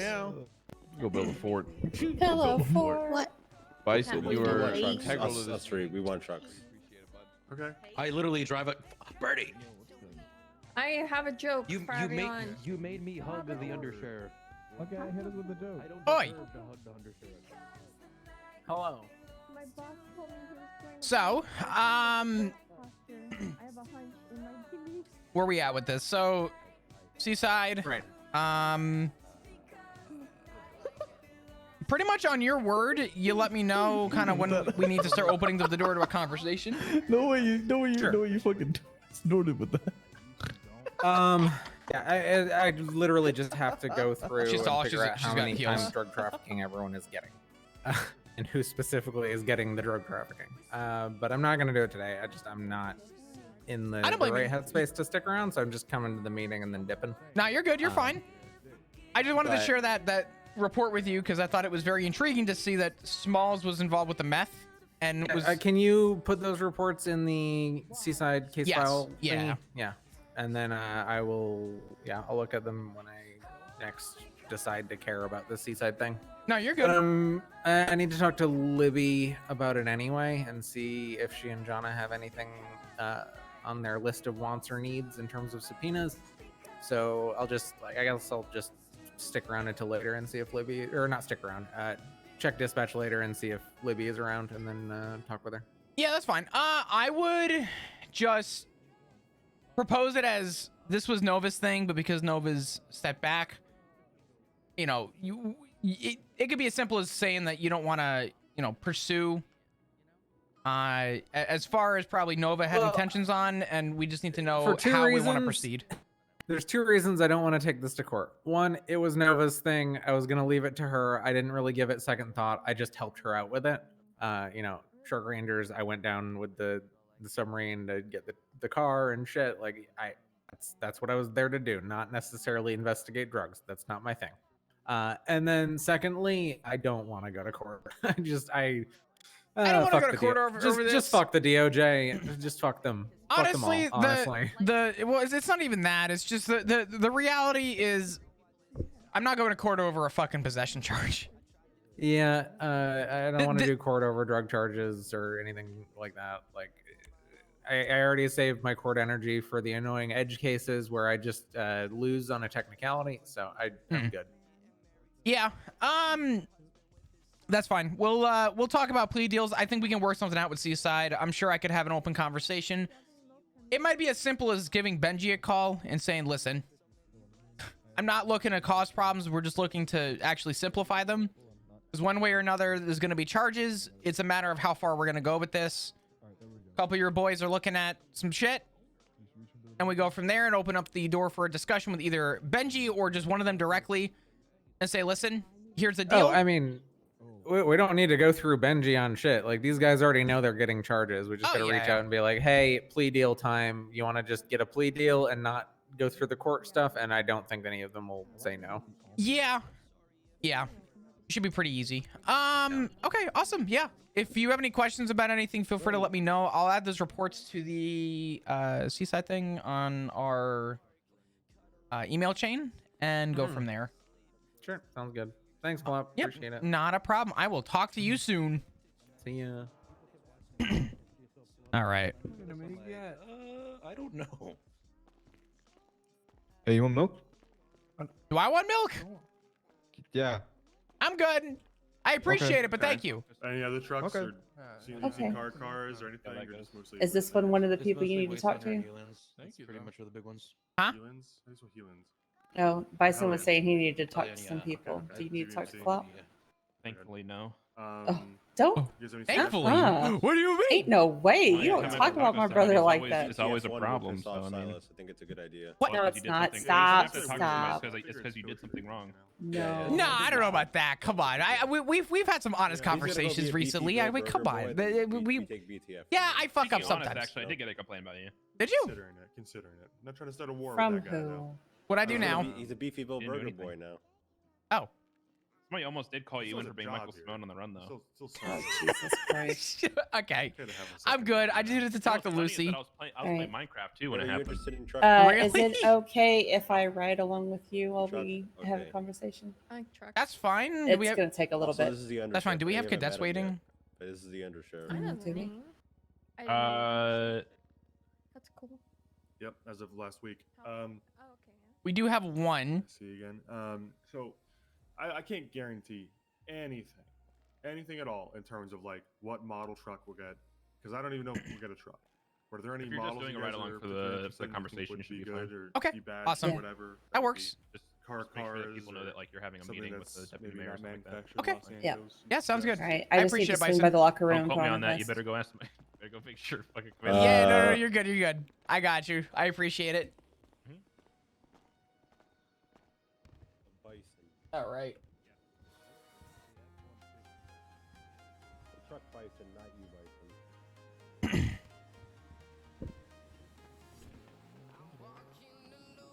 Go build a fort. Pillow fort. What? Bison, you are trucks. integral to Us this. three, we want trucks. Okay. I literally drive a Birdie. I have a joke You for everyone. made me hug the undersheriff. Okay, hit us with the joke. I don't Oi. deserve to hug the undersheriff. Hello. So, where we at with this? So, Seaside. Right. Pretty much on your word, you let me know kind of when we need to start opening the door to a conversation. No way you fucking snorted with that. Yeah, I literally just have to go through She's and tall, figure out she's how got many heels. times drug trafficking everyone is getting, and who specifically is getting the drug trafficking. But I'm not gonna do it today. I'm not in the right headspace to stick around, so I'm just coming to the meeting and then dipping. No, you're good. You're fine. I just wanted to share that report with you because I thought it was very intriguing to see that Smalls was involved with the meth and was. Can you put those reports in the Seaside case file? Yeah. thingy? Yeah. And then I'll look at them when I next decide to care about the Seaside thing. No, you're good. I need to talk to Libby about it anyway and see if she and Jonna have anything on their list of wants or needs in terms of subpoenas. So I guess I'll just stick around until later and see if Libby, or not stick around, check dispatch later and see if Libby is around and then talk with her. Yeah, that's fine. I would just propose it as this was Nova's thing, but because Nova's stepped back, you know, it could be as simple as saying that you don't want to, pursue as far as probably Nova had intentions on, and we just need to know how we want to proceed. There's two reasons I don't want to take this to court. One, it was Nova's thing. I was going to leave it to her. I didn't really give it second thought. I just helped her out with it. Shark Rangers, I went down with the submarine to get the car and shit. Like that's what I was there to do, not necessarily investigate drugs. That's not my thing. And then secondly, I don't want to go to court. I don't want to go to court over this. Just fuck the DOJ. Just fuck them. Honestly, fuck them all, honestly. It's not even that. It's just the reality is, I'm not going to court over a fucking possession charge. Yeah, I don't want to do court over drug charges or anything like that. Like, I already saved my court energy for the annoying edge cases where I just lose on a technicality. So I'm good. Yeah. That's fine. We'll talk about plea deals. I think we can work something out with Seaside. I'm sure I could have an open conversation. It might be as simple as giving Benji a call and saying, listen, I'm not looking to cause problems. We're just looking to actually simplify them. Because one way or another, there's going to be charges. It's a matter of how far we're going to go with this. A couple of your boys are looking at some shit. And we go from there and open up the door for a discussion with either Benji or just one of them directly and say, listen, here's the deal. Oh, I mean, we don't need to go through Benji on shit. Like, these guys already know they're getting charges. We just got to reach out and be like, hey, plea deal time. You want to just get a plea deal and not go through the court stuff? And I don't think any of them will say no. Yeah. Should be pretty easy. Okay, awesome. Yeah. If you have any questions about anything, feel free to let me know. I'll add those reports to the Seaside thing on our email chain and go from there. Sure. Sounds good. Thanks, Flop. Yep, Appreciate it. not a problem. I will talk to you soon. See ya. All right. I don't know. Hey, you want milk? Do I want milk? Yeah. I'm good. I appreciate it, but thank you. Any other trucks or Okay. cars or anything? Or just mostly Is this one of the people you need to talk to? That's pretty much are the big ones. Huh? Healings? Those were healings. Oh, Bison was saying he needed to talk yeah, to some yeah, people. okay. Do you need to talk to Flop? Thankfully, no. Don't. Thankfully. Uh-huh. What do you mean? Ain't no way. You don't talk about my brother like that. It's always a problem. So, I mean, I think it's a good idea. What? No, it's not. Stop. Stop. It's because you did something wrong. No. No, I don't know about that. Come on. We've had some honest conversations recently. I mean, come on. Yeah, I fuck up sometimes. Actually, I did get a complaint about you. Did you? Considering it. I'm not trying to start a war From with that guy who? now. What I do now? He's a beefy Bill Burger boy now. Oh. Somebody almost did call you Still in has for a being job Michael here. Simone on the run, though. Oh, Jesus Christ. Okay, Could have a I'm second good. job I now. just needed to talk to What's funny is Lucy. that I was playing Minecraft too when Are it you happened. interested in truck? Is it Really? okay if I ride along with you while Truck? we have a Okay. conversation? That's fine. Do It's we have? going to take a little So bit. this is the undersheriff. That's fine. Do we I have haven't cadets met him yet, waiting? but this is the undersheriff. Do we? That's cool. Yep, as of last week. Okay. We do have one. See you again. So I can't guarantee anything at all in terms of like what model truck we'll get, because I don't even know if we'll get a truck. But are there any If you're just models doing you a guys ride-along are for particularly the interested in that you think conversation, would should be be good fine. or Okay, be bad awesome. or whatever? That would works. be Just car Make sure that cars. people know that like you're having a something meeting with that's the deputy maybe mayor or not something like that. manufactured Okay. in Los Yeah. Santos. Yeah, sounds good. All right. I I just need appreciate to it, swing Bison. by the locker room. Don't quote me for on that. You Honest. better go ask somebody. Better go make sure fucking. Yeah, no, you're good. You're good. I got you. I appreciate it. Bison. All right. The truck bison, not you bison.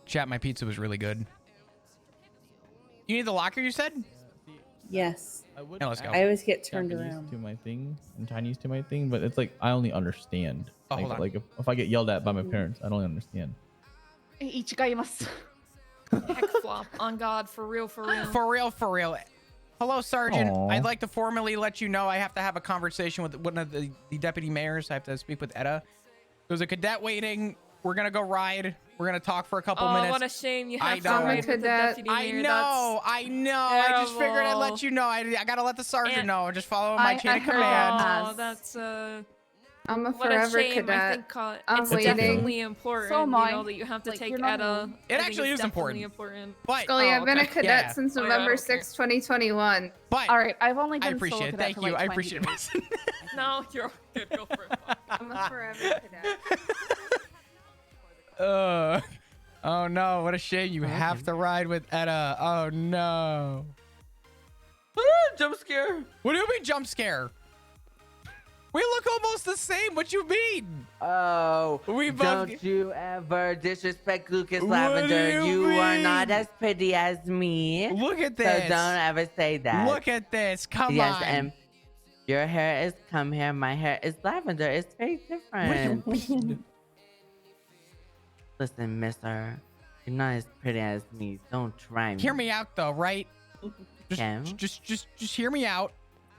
Chat, my pizza was really good. You need the locker, you said? Yes. Yeah, let's go. I always get turned Japanese around. to my thing and Chinese to my thing, but it's like I only understand. Oh, like, hold on. like if I get yelled at by my parents, I don't understand. Ichigaimasu. Heck flop. On God, for real, for real. For real, for real. Hello, Sergeant. Aw. I'd like to formally let you know I have to have a conversation with one of the deputy mayors. I have to speak with Etta. There's a cadet waiting. We're going to go ride. We're going to talk for a couple minutes. What a shame you I have to know. ride with the deputy I mayor. know. I know. I just figured I'd let you know. I got to let the sergeant know. Just follow my chain of command. Oh, that's I'm a what a forever shame. cadet. I think I'm it's waiting. definitely important. So am you I. know that you have to Like, take you're not Etta. alone. It I think actually it's is definitely important. But Scully, I've been a okay. cadet Yeah. since Oh, yeah, November okay. 6, 2021. But All right, I've only I been appreciate solo it. cadet Thank for you. like I 20 appreciate years. it. No, you're good. Go for it. I'm a forever cadet. Oh no, what a shame you have to ride with Etta. Oh no. Jump scare. What do you mean jump scare? We look almost the same. What you mean? Oh, We both don't you ever disrespect Lucas What Lavender. do you You are not mean? as pretty as me. Look at So this. don't ever say that. Look at this. Come yes, on. and your hair is cum hair. My hair is lavender. It's very different. What do you mean? Listen, mister. You're not as pretty as me. Don't try me. Hear me out though, right? Kim? Just hear me out.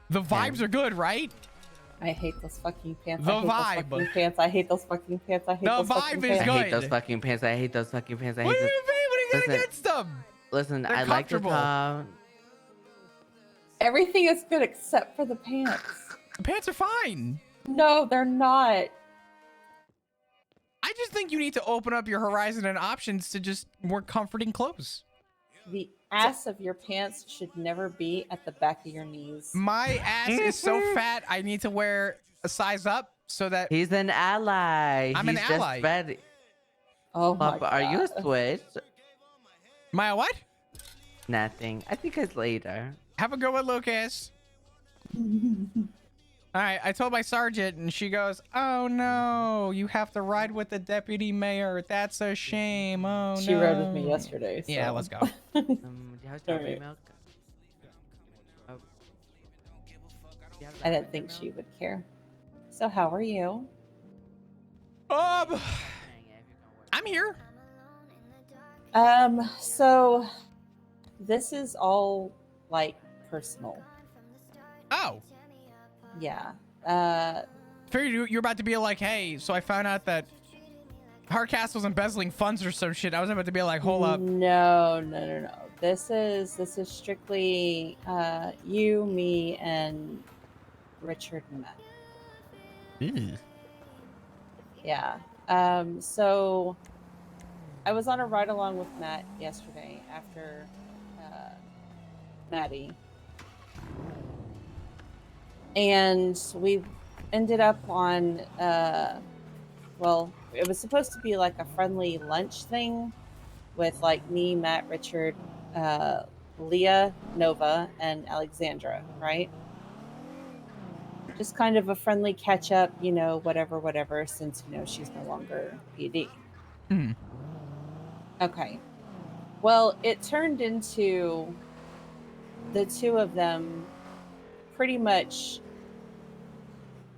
The vibes are good, right? I hate those fucking pants. The I hate vibe. those fucking pants. I hate those fucking pants. I hate The those fucking vibe is pants. I good. hate those fucking pants. I hate those fucking pants. I What hate do those. you mean? What are you Listen, gonna against them? Listen, They're I like to comfortable. talk. Everything is good except for the pants. The pants are fine. No, they're not. I just think you need to open up your horizon and options to just more comforting clothes. The ass of your pants should never be at the back of your knees. My ass is so fat, I need to wear a size up so that He's an ally. I'm an He's ally. Just ready. Oh my Papa, are you a God. switch? my what? Nothing. I think it's later. Have a good one, Lucas. All right, I told my sergeant, and she goes, "Oh no, you have to ride with the deputy mayor. That's a shame. Oh no." She rode with me yesterday. So. Yeah, let's go. Do you have strawberry Alright. milk? Oh. I didn't think she would care. So how are you? I'm here. So this is all like personal. Oh, Yeah. figured you're about to be like, "Hey, so I found out that Hardcastle's embezzling funds or some shit." I was about to be like, "Hold up." No. This is strictly you, me, and Richard and Matt. Yeah. So I was on a ride along with Matt yesterday after Maddie. And we ended up on well, it was supposed to be like a friendly lunch thing with like me, Matt, Richard, Leah, Nova, and Alexandra, right? Just kind of a friendly catch up, you know, whatever, since, you know, she's no longer PD. Hmm. Okay. Well, it turned into the two of them pretty much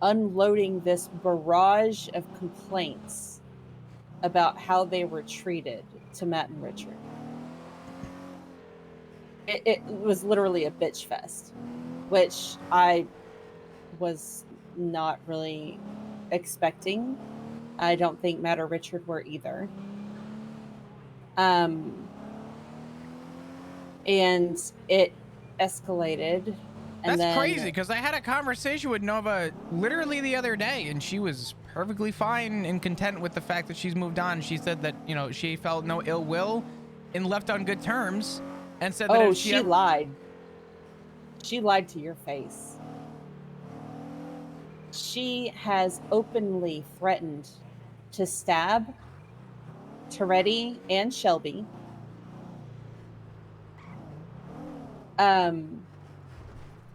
unloading this barrage of complaints about how they were treated to Matt and Richard. It was literally a bitch fest, which I was not really expecting. I don't think Matt or Richard were either. And it escalated. And That's then, crazy because I had a conversation with Nova literally the other day, and she was perfectly fine and content with the fact that she's moved on. She said that, you know, she felt no ill will and left on good terms, and said that if she lied. She lied to your face. She has openly threatened to stab Toretti and Shelby.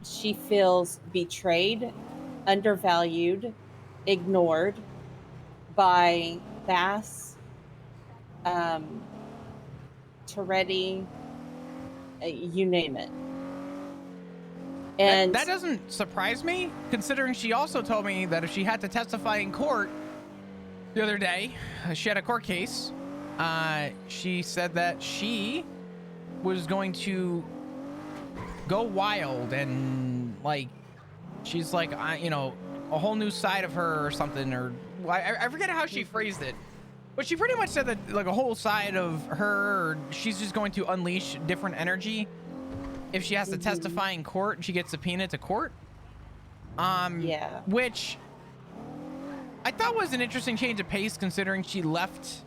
She feels betrayed, undervalued, ignored by Bass, Toretti, you name it. And that doesn't surprise me, considering she also told me that if she had to testify in court the other day, she had a court case. She said that she was going to go wild, and like, she's like, you know, a whole new side of her or something, or I forget how she phrased it, but she pretty much said that like a whole side of her, or she's just going to unleash different energy if she has to testify in court and she gets subpoenaed to court. Yeah. Which I thought was an interesting change of pace, considering she left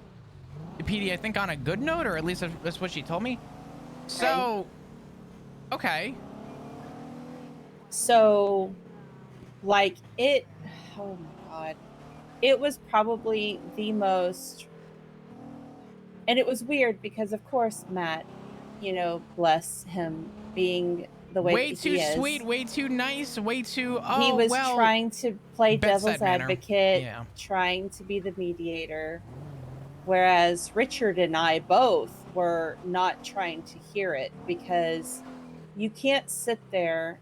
the PD, I think, on a good note, or at least that's what she told me. So, okay. So, like, oh my God. It was probably the most, and it was weird because, of course, Matt, you know, bless him, being the way Way that too he is. sweet, way too nice, way too, He was trying to play devil's bedside manner. advocate, Yeah. trying to be the mediator, whereas Richard and I both were not trying to hear it, because you can't sit there.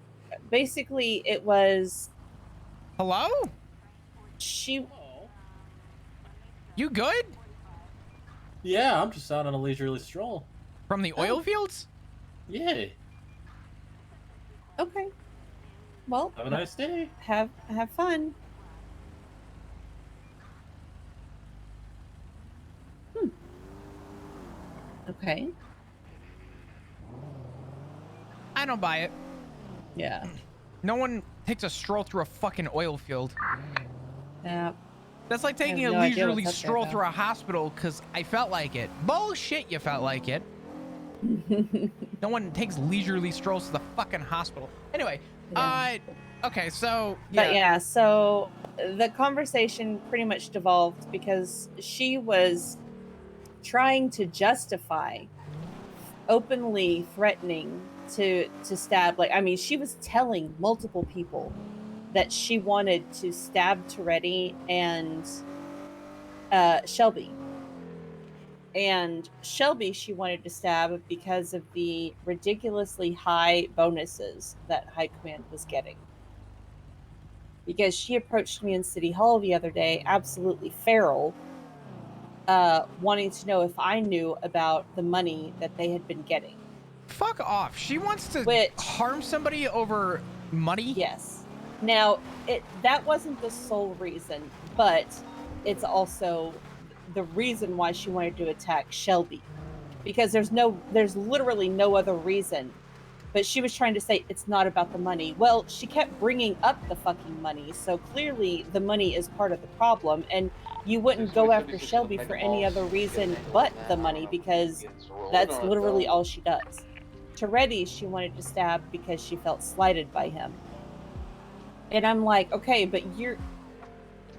Basically, it was, hello? You good? Yeah, I'm just out on a leisurely stroll. From the oil fields? Yeah. Okay. Well, Have a nice day. Have fun. Okay. I don't buy it. Yeah. No one takes a stroll through a fucking oil field. Yeah. That's like taking a no idea leisurely what's up there, stroll though. through a hospital because I felt like it. Bullshit, you felt like it. No one takes leisurely strolls to the fucking hospital. Anyway, okay, so But yeah, so the conversation pretty much devolved because she was trying to justify openly threatening to stab. Like, I mean, she was telling multiple people that she wanted to stab Toretti and Shelby. And Shelby, she wanted to stab because of the ridiculously high bonuses that High Command was getting. Because she approached me in City Hall the other day, absolutely feral, wanting to know if I knew about the money that they had been getting. Fuck off. She wants to harm somebody over money? Yes. Now, that wasn't the sole reason, but it's also the reason why she wanted to attack Shelby, because there's literally no other reason. But she was trying to say it's not about the money. Well, she kept bringing up the fucking money, so clearly the money is part of the problem, and you wouldn't go after Shelby for any other reason but the money, because that's literally all she does. Toretti, she wanted to stab because she felt slighted by him. And I'm like, okay, but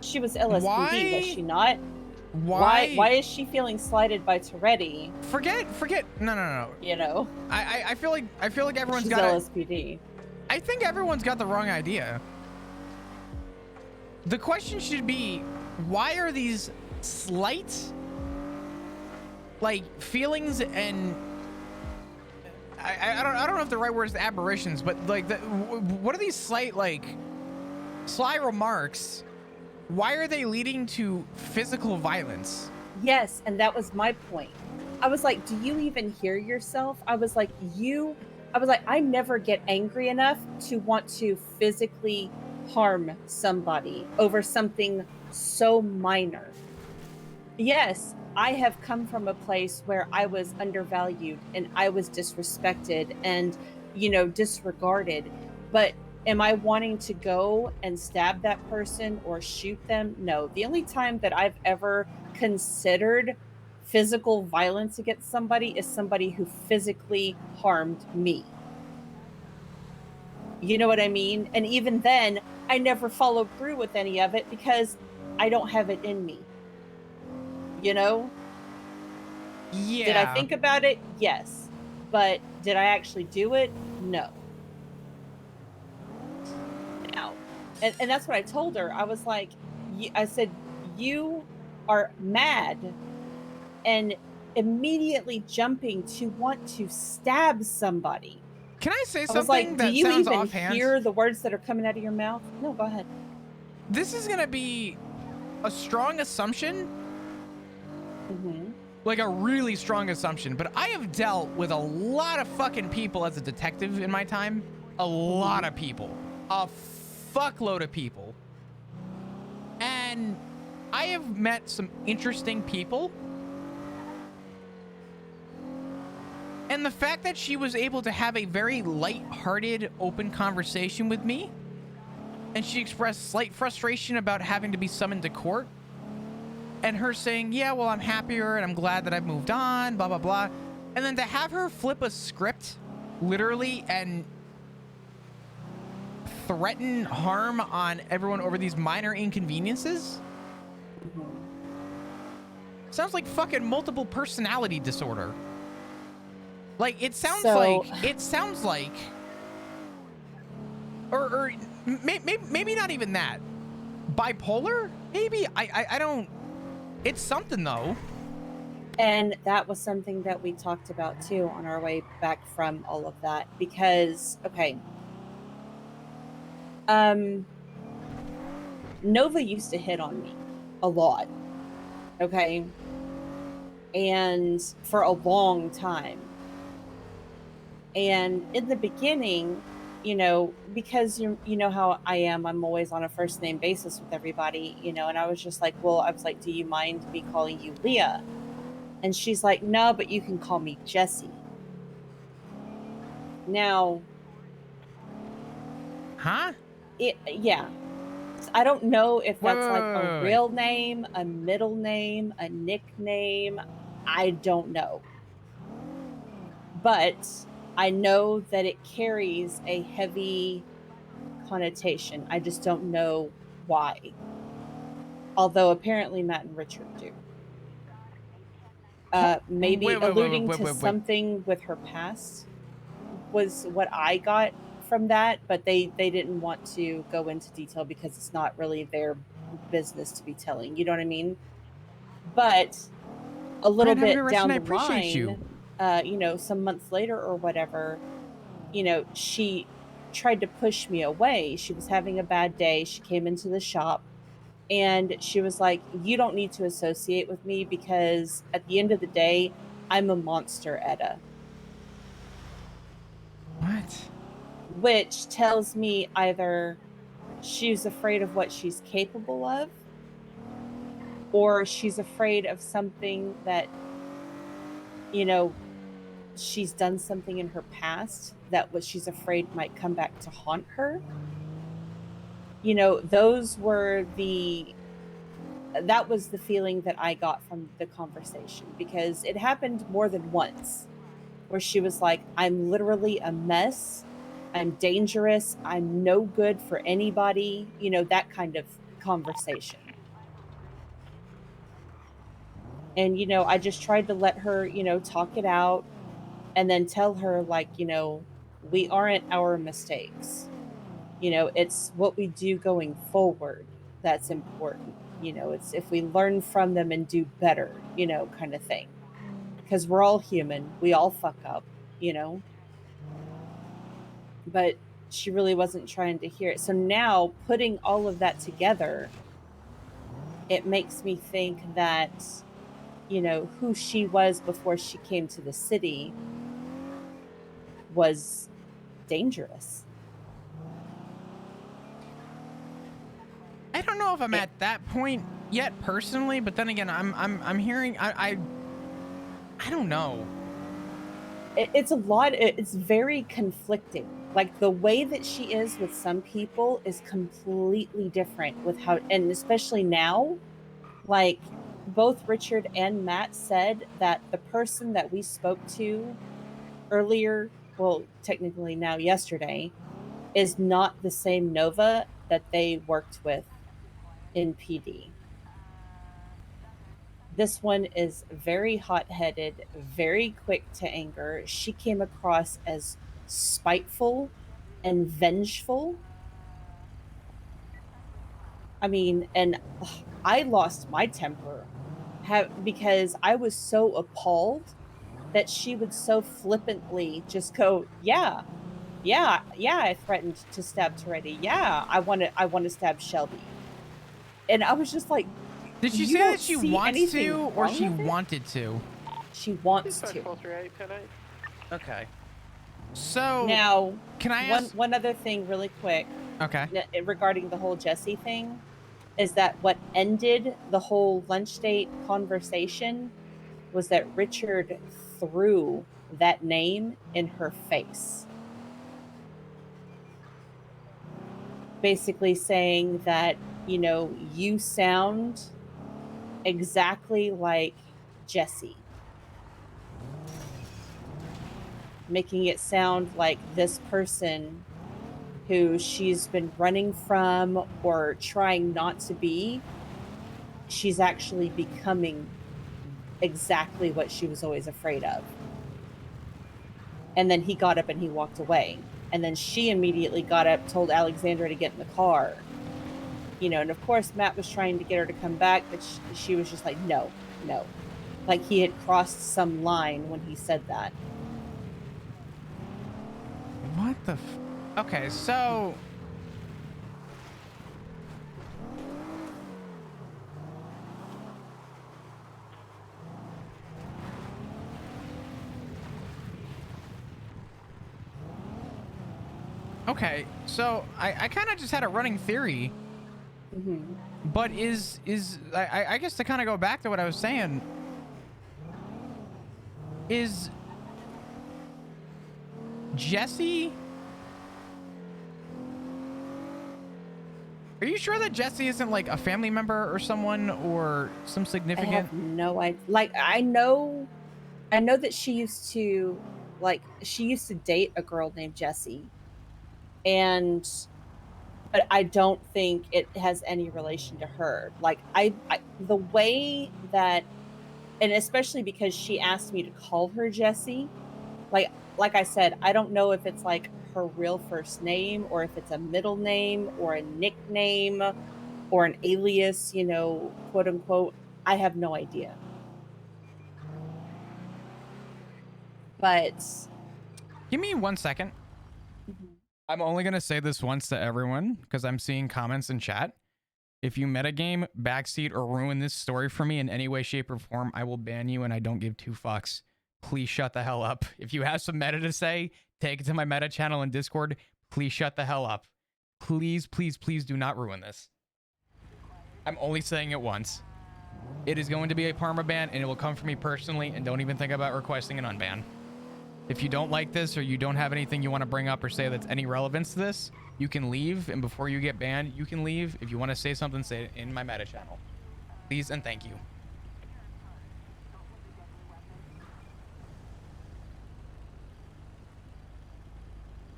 she was LSPD, was she not? Why is she feeling slighted by Toretti? Forget. No. You know, I feel like everyone's she's got LSPD. I think everyone's got the wrong idea. The question should be, why are these slight, like, feelings and I don't know if the right word is aberrations, but like what are these slight like sly remarks? Why are they leading to physical violence? Yes, and that was my point. I was like, do you even hear yourself? I was like, I never get angry enough to want to physically harm somebody over something so minor. Yes, I have come from a place where I was undervalued and I was disrespected and, disregarded. But am I wanting to go and stab that person or shoot them? No. The only time that I've ever considered physical violence against somebody is somebody who physically harmed me. You know what I mean? And even then, I never followed through with any of it because I don't have it in me. Yeah. Did I think about it? Yes. But did I actually do it? No. Now, and that's what I told her. I was like, I said, you are mad and immediately jumping to want to stab somebody. Can I say I something was like, do that you sounds even offhand? hear the words that are coming out of your mouth? No, go ahead. This is gonna be a strong assumption. Like a really strong assumption, but I have dealt with a lot of fucking people as a detective in my time. A lot of people. A fuckload of people. And I have met some interesting people. And the fact that she was able to have a very light-hearted, open conversation with me, and she expressed slight frustration about having to be summoned to court, and her saying, yeah, well, I'm happier and I'm glad that I've moved on, blah, blah, blah. And then to have her flip a script, literally, and threaten harm on everyone over these minor inconveniences? Sounds like fucking multiple personality disorder. Like, it sounds like, or maybe not even that. Bipolar? Maybe? I don't, it's something though. And that was something that we talked about too on our way back from all of that because, okay. Nova used to hit on me a lot. Okay. And for a long time. And in the beginning, because you know how I am, I'm always on a first name basis with everybody, and I was just like, do you mind me calling you Leah? And she's like, no, but you can call me Jessie. Now, yeah. I don't know if that's like a real name, a middle name, a nickname. I don't know. But I know that it carries a heavy connotation. I just don't know why. Although apparently Matt and Richard do. Maybe alluding to something with her past was what I got from that, but they didn't want to go into detail because it's not really their business to be telling. You know what I mean? But a little bit down the line, some months later or whatever, she tried to push me away. She was having a bad day. She came into the shop and she was like, you don't need to associate with me because at the end of the day, I'm a monster, Etta. What? Which tells me either she's afraid of what she's capable of, or she's afraid of something that, she's done something in her past that what she's afraid might come back to haunt her. That was the feeling that I got from the conversation because it happened more than once where she was like, I'm literally a mess. I'm dangerous. I'm no good for anybody. That kind of conversation. And, I just tried to let her, talk it out and then tell her like, we aren't our mistakes. It's what we do going forward that's important. It's if we learn from them and do better, kind of thing. Because we're all human. We all fuck up, but she really wasn't trying to hear it. So now, putting all of that together, it makes me think that, you know, who she was before she came to the city was dangerous. I don't know if I'm at that point yet personally, but then again, I'm hearing I don't know. It's a lot. It's very conflicting. Like the way that she is with some people is completely different with how, and especially now, like both Richard and Matt said that the person that we spoke to earlier, well, technically now yesterday, is not the same Nova that they worked with in PD. This one is very hot-headed, very quick to anger. She came across as spiteful and vengeful. I mean, and I lost my temper because I was so appalled that she would so flippantly just go, yeah, I threatened to stab Toretti. Yeah, I want to stab Shelby. And I was just like, did she say that she wants to or she wanted to? She wants to. Okay. So now, can I ask one other thing really quick? Okay. Regarding the whole Jesse thing, is that what ended the whole lunch date conversation was that Richard threw that name in her face. Basically saying that, you know, you sound exactly like Jesse. Making it sound like this person who she's been running from or trying not to be, she's actually becoming exactly what she was always afraid of. And then he got up and he walked away. And then she immediately got up, told Alexandra to get in the car. You know, and of course Matt was trying to get her to come back, but she was just like, no. Like he had crossed some line when he said that. What the okay, so okay, so I kind of just had a running theory. But I guess to kind of go back to what I was saying, is Jesse, are you sure that Jesse isn't like a family member or someone or some significant? I have no idea. Like I know that she used to date a girl named Jessie, but I don't think it has any relation to her. Like I the way that, and especially because she asked me to call her Jessie, like I said, I don't know if it's like her real first name or if it's a middle name or a nickname or an alias, you know, quote unquote. I have no idea. But give me 1 second. I'm only going to say this once to everyone because I'm seeing comments in chat. If you metagame, backseat, or ruin this story for me in any way, shape, or form, I will ban you and I don't give two fucks. Please shut the hell up. If you have some meta to say, take it to my meta channel in Discord. Please shut the hell up. Please, please, please do not ruin this. I'm only saying it once. It is going to be a perma ban and it will come from me personally, and don't even think about requesting an unban. If you don't like this or you don't have anything you want to bring up or say that's any relevance to this, you can leave, and before you get banned, you can leave. If you want to say something, say it in my meta channel. Please and thank you.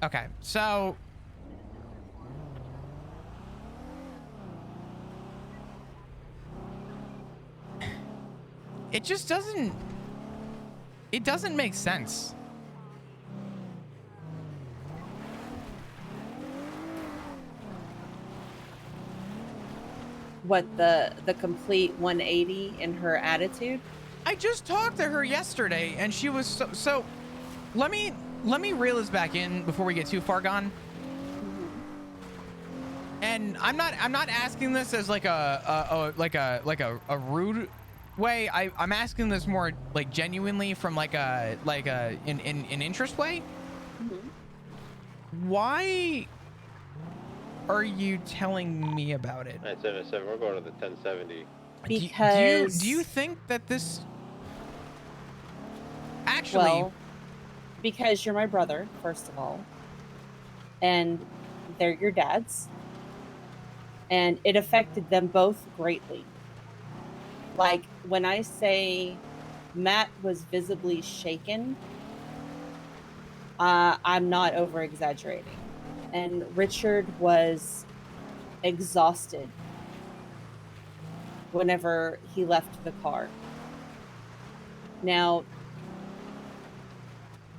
Okay, so it just doesn't make sense. what, the complete 180 in her attitude? I just talked to her yesterday and she was so let me let me reel this back in before we get too far gone. And I'm not asking this as like a rude way. I'm asking this more like genuinely from like an interest way. Why are you telling me about it? 977, we're going to the 1070. Because do you think that this actually? Well, because you're my brother, first of all, and they're your dads, and it affected them both greatly. Like when I say Matt was visibly shaken, I'm not over exaggerating. And Richard was exhausted whenever he left the car. Now,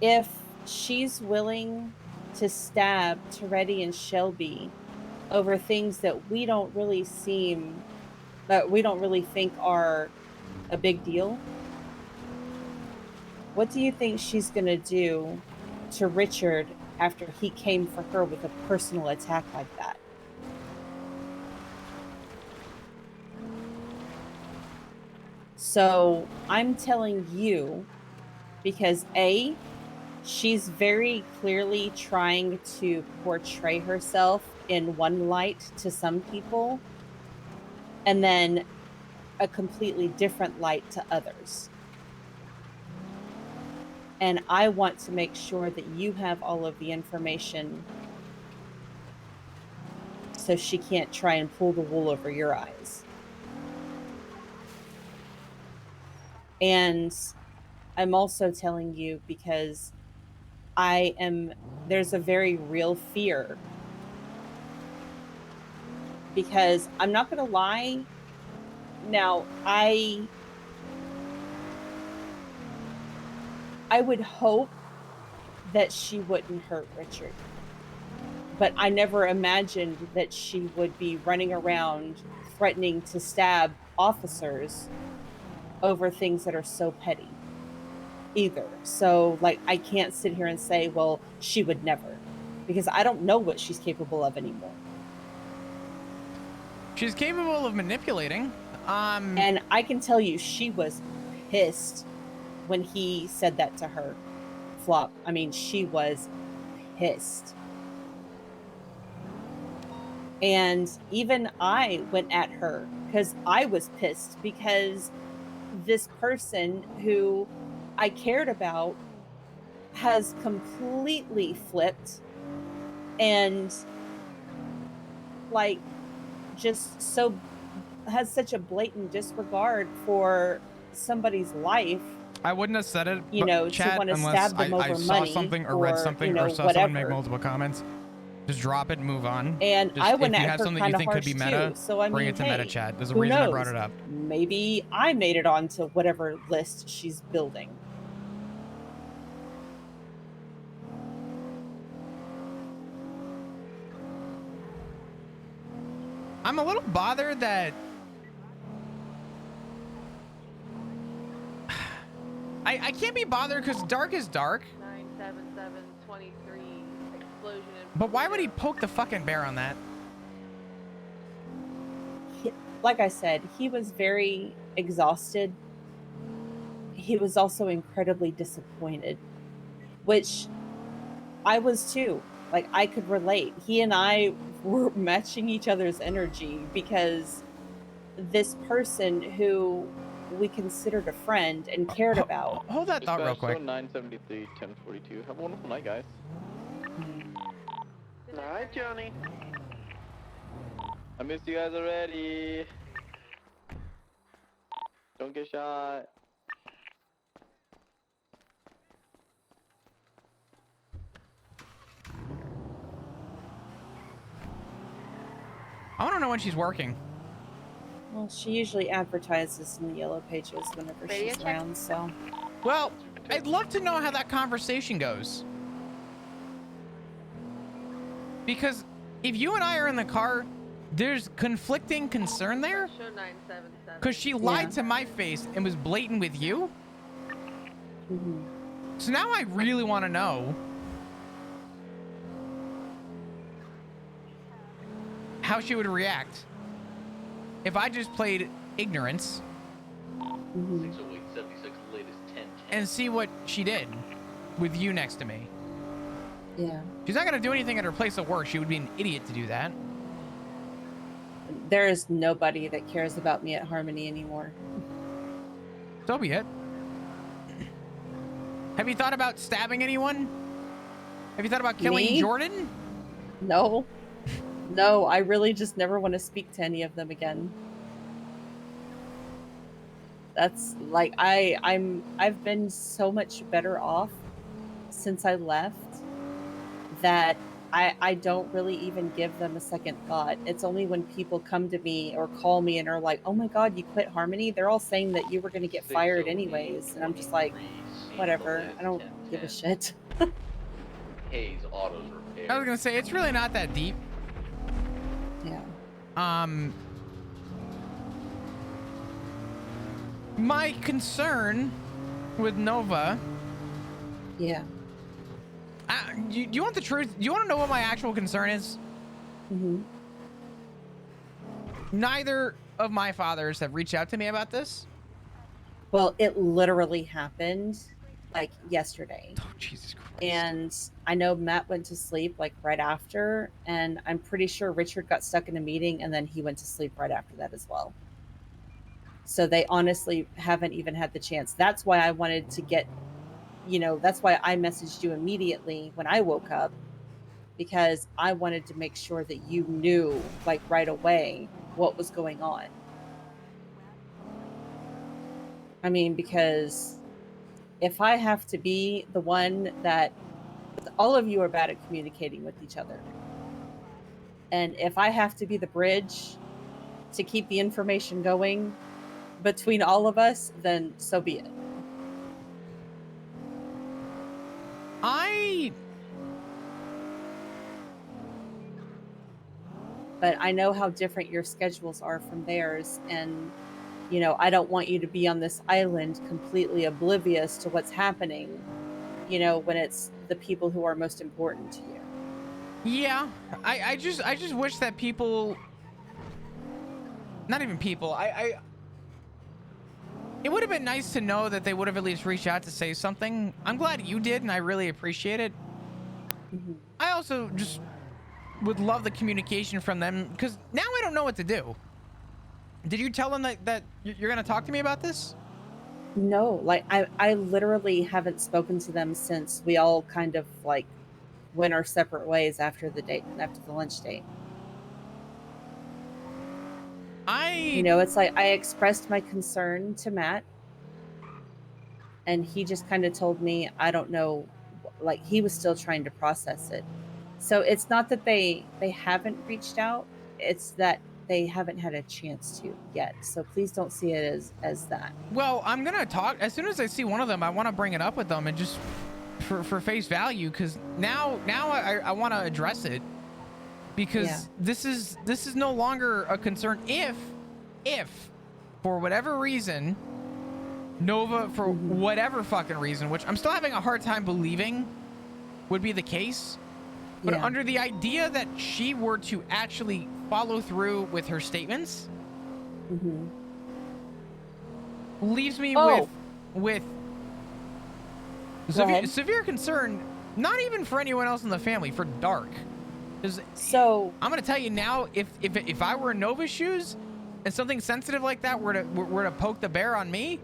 if she's willing to stab Toretti and Shelby over things that we don't really think are a big deal, what do you think she's gonna do to Richard after he came for her with a personal attack like that? So I'm telling you because A, she's very clearly trying to portray herself in one light to some people and then a completely different light to others. And I want to make sure that you have all of the information so she can't try and pull the wool over your eyes. And I'm also telling you because there's a very real fear. Because I'm not going to lie. Now, I would hope that she wouldn't hurt Richard. But I never imagined that she would be running around threatening to stab officers over things that are so petty either. So, like, I can't sit here and say, well, she would never. Because I don't know what she's capable of anymore. She's capable of manipulating. And I can tell you, she was pissed when he said that to her. Flop. I mean, she was pissed. And even I went at her because I was pissed because this person who I cared about has completely flipped and like just so has such a blatant disregard for somebody's life. I wouldn't have said it, You know, to chat, want to unless stab them I over saw money something or read or, something you know, or saw someone make whatever. multiple comments. Just drop it and move on. And Just, I went if you at have her something you kind of think could harsh be meta, too. So I bring mean, it to hey, meta chat. There's a who reason I knows? brought it up. Maybe I made it onto whatever list she's building. I'm a little bothered that I can't be bothered because dark is dark. 97723 explosion. But why would he poke the fucking bear on that? Like I said, he was very exhausted. He was also incredibly disappointed, which I was too. Like, I could relate. He and I were matching each other's energy because this person who we considered a friend and cared about. Hold that thought real quick. 973 1042. Have a wonderful night, guys. Night, Johnny. I missed you guys already. Don't get shot. I want to know when she's working. Well, she usually advertises in the yellow pages whenever she's around, so. Well, I'd love to know how that conversation goes. Because if you and I are in the car, there's conflicting concern there. Show 977. Because she lied to my face and was blatant with you. So now I really want to know how she would react if I just played ignorance and see what she did with you next to me. Yeah. She's not gonna do anything at her place of work. She would be an idiot to do that. There is nobody that cares about me at Harmony anymore. So be it. Have you thought about stabbing anyone? Have you thought about killing Me? Jordan? No. No, I really just never want to speak to any of them again. That's like I've been so much better off since I left that I don't really even give them a second thought. It's only when people come to me or call me and are like, "Oh my God, you quit Harmony?" They're all saying that you were going to get fired anyways, and I'm just like, whatever. I don't give a shit. Hayes Autos Repair. I was gonna say it's really not that deep. Yeah. My concern with Nova. Yeah. Do you want the truth? Do you want to know what my actual concern is? Mm-hmm. Neither of my fathers have reached out to me about this. Well, it literally happened like yesterday. Oh, Jesus Christ. And I know Matt went to sleep like right after, and I'm pretty sure Richard got stuck in a meeting and then he went to sleep right after that as well. So they honestly haven't even had the chance. That's why I wanted to get, that's why I messaged you immediately when I woke up, because I wanted to make sure that you knew like right away what was going on. I mean, because if I have to be the one that all of you are bad at communicating with each other, and if I have to be the bridge to keep the information going between all of us, then so be it. But I know how different your schedules are from theirs, and I don't want you to be on this island completely oblivious to what's happening, when it's the people who are most important to you. Yeah, I just wish that people, not even people, it would have been nice to know that they would have at least reached out to say something. I'm glad you did, and I really appreciate it. Mm-hmm. I also just would love the communication from them, because now I don't know what to do. Did you tell them that you're going to talk to me about this? No, like I literally haven't spoken to them since we all kind of like went our separate ways after the lunch date. It's like I expressed my concern to Matt, and he just kind of told me, I don't know, like he was still trying to process it. So it's not that they haven't reached out, it's that they haven't had a chance to yet. So please don't see it as that. Well, I'm gonna talk as soon as I see one of them. I want to bring it up with them and just for face value, because now I want to address it, because this is no longer a concern. If for whatever reason Nova, for whatever fucking reason, which I'm still having a hard time believing would be the case, but under the idea that she were to actually follow through with her statements, leaves me with severe concern, not even for anyone else in the family, for Dark. So I'm gonna tell you now, if I were in Nova's shoes and something sensitive like that were to poke the bear on me,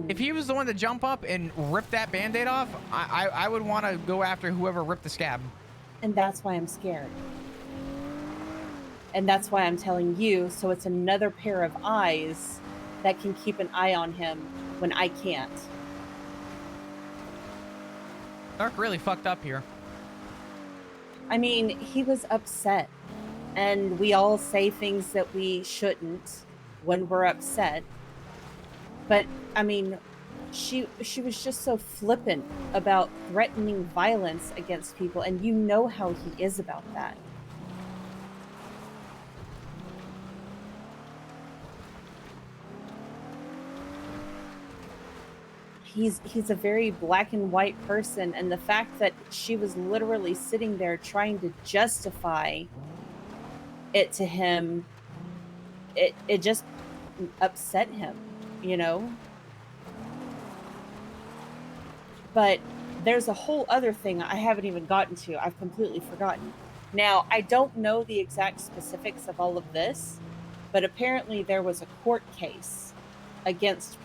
if he was the one to jump up and rip that band-aid off, I would want to go after whoever ripped the scab. And that's why I'm scared. And that's why I'm telling you, so it's another pair of eyes that can keep an eye on him when I can't. Dark really fucked up here. I mean, he was upset. And we all say things that we shouldn't when we're upset. But, I mean, she was just so flippant about threatening violence against people, and you know how he is about that. He's a very black and white person, and the fact that she was literally sitting there trying to justify it to him, it just upset him, you know? But there's a whole other thing I haven't even gotten to. I've completely forgotten. Now, I don't know the exact specifics of all of this, but apparently there was a court case against